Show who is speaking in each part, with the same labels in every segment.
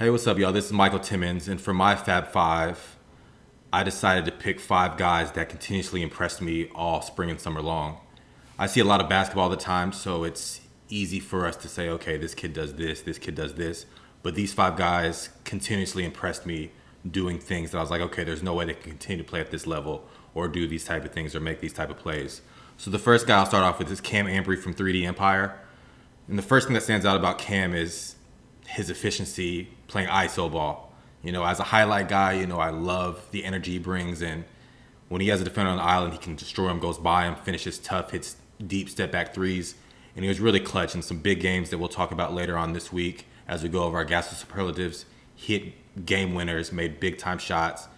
Speaker 1: Hey, what's up, y'all? This is Michael Timmins, and for my Fab Five, I decided to pick five guys that continuously impressed me all spring and summer long. I see a lot of basketball all the time, so it's easy for us to say, okay, this kid does this kid does this. But these five guys continuously impressed me doing things that I was like, okay, there's no way they can continue to play at this level or do these type of things or make these type of plays. So the first guy I'll start off with is Cam Amboree from 3D Empire. And the first thing that stands out about Cam is his efficiency playing ISO ball. As a highlight guy, I love the energy he brings. And when he has a defender on the island, he can destroy him, goes by him, finishes tough, hits deep step back threes. And he was really clutch in some big games that we'll talk about later on this week as we go over our GASO superlatives. Hit game winners, made big time shots,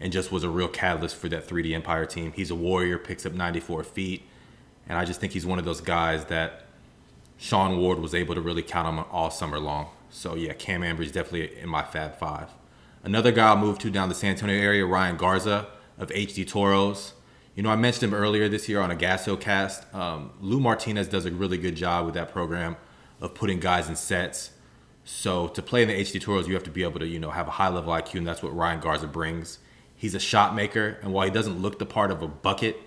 Speaker 1: and just was a real catalyst for that 3D Empire team. He's a warrior, picks up 94 feet. And I just think he's one of those guys that Sean Ward was able to really count on all summer long. So yeah, Cam Ambree is definitely in my Fab Five. Another guy I'll move to down the San Antonio area, Ryan Garza of HD Toros. I mentioned him earlier this year on a GASO cast. Lou Martinez does a really good job with that program of putting guys in sets. So to play in the HD Toros, you have to be able to, have a high level IQ, and that's what Ryan Garza brings. He's a shot maker, and while he doesn't look the part of a bucket,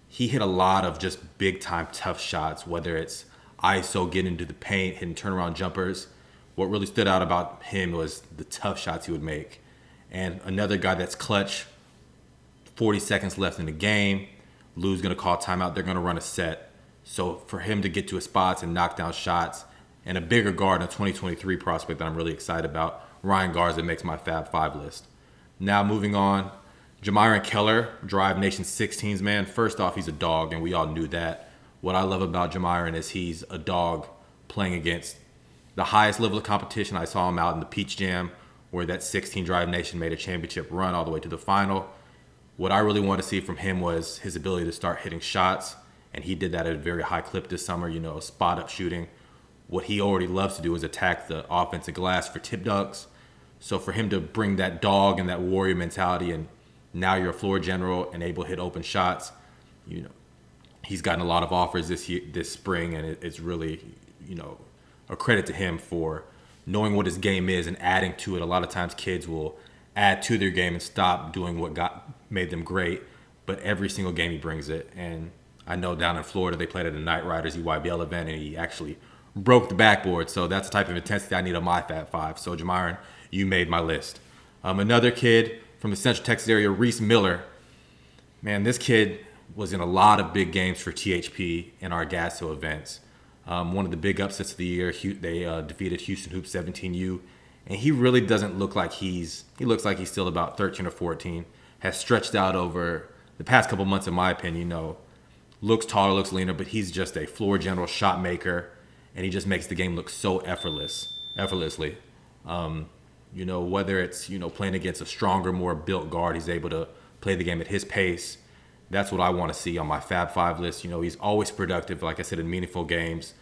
Speaker 1: he hit a lot of just big time tough shots, whether it's ISO, getting into the paint, hitting turnaround jumpers. What really stood out about him was the tough shots he would make. And another guy that's clutch, 40 seconds left in the game. Lou's going to call timeout. They're going to run a set. So for him to get to his spots and knock down shots, and a bigger guard, a 2023 prospect that I'm really excited about, Ryan Garza makes my Fab Five list. Now moving on, Jamyron Keller, Drive Nation 16s, man. First off, he's a dog, and we all knew that. What I love about Jamyron is he's a dog playing against the highest level of competition. I saw him out in the Peach Jam where that 16 Drive Nation made a championship run all the way to the final. What I really wanted to see from him was his ability to start hitting shots, and he did that at a very high clip this summer, spot up shooting. What he already loves to do is attack the offensive glass for tip dunks. So for him to bring that dog and that warrior mentality, and now you're a floor general and able to hit open shots, he's gotten a lot of offers this spring, and it's really, a credit to him for knowing what his game is and adding to it. A lot of times kids will add to their game and stop doing what made them great, but every single game he brings it. And I know down in Florida they played at the Night Riders EYBL event, and he actually broke the backboard. So that's the type of intensity I need on my Fab Five. So Jamyron, you made my list. Another kid from the Central Texas area, Reese Miller. Man, this kid was in a lot of big games for THP in our GASO events. One of the big upsets of the year, they defeated Houston Hoops 17U, and he really doesn't look like he looks like he's still about 13 or 14, has stretched out over the past couple months in my opinion, looks taller, looks leaner, but he's just a floor general shot maker, and he just makes the game look so effortlessly. Whether it's, playing against a stronger, more built guard, he's able to play the game at his pace. That's what I want to see on my Fab Five list. He's always productive, like I said, in meaningful games,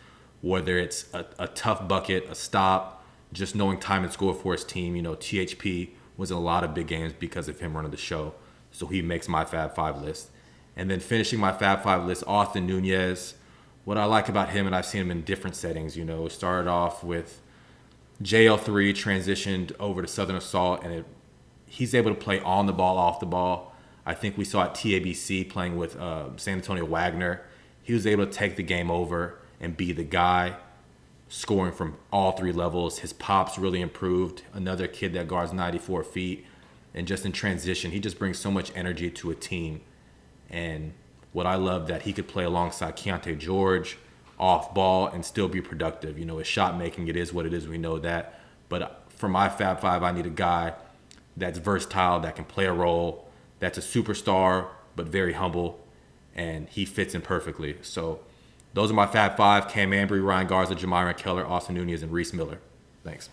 Speaker 1: whether it's a tough bucket, a stop, just knowing time and score for his team. THP was in a lot of big games because of him running the show. So he makes my Fab Five list. And then finishing my Fab Five list, Austin Nunez. What I like about him, and I've seen him in different settings, started off with JL3, transitioned over to Southern Assault, and he's able to play on the ball, off the ball. I think we saw at TABC playing with San Antonio Wagner. He was able to take the game over and be the guy, scoring from all three levels. His pops really improved. Another kid that guards 94 feet. And just in transition, he just brings so much energy to a team. And what I love that he could play alongside Keontae George off ball and still be productive. His shot making, it is what it is. We know that. But for my Fab Five, I need a guy that's versatile, that can play a role, that's a superstar, but very humble, and he fits in perfectly. So those are my Fab Five: Cam Ambree, Ryan Garza, Jamyron Keller, Austin Nunez, and Reese Miller. Thanks.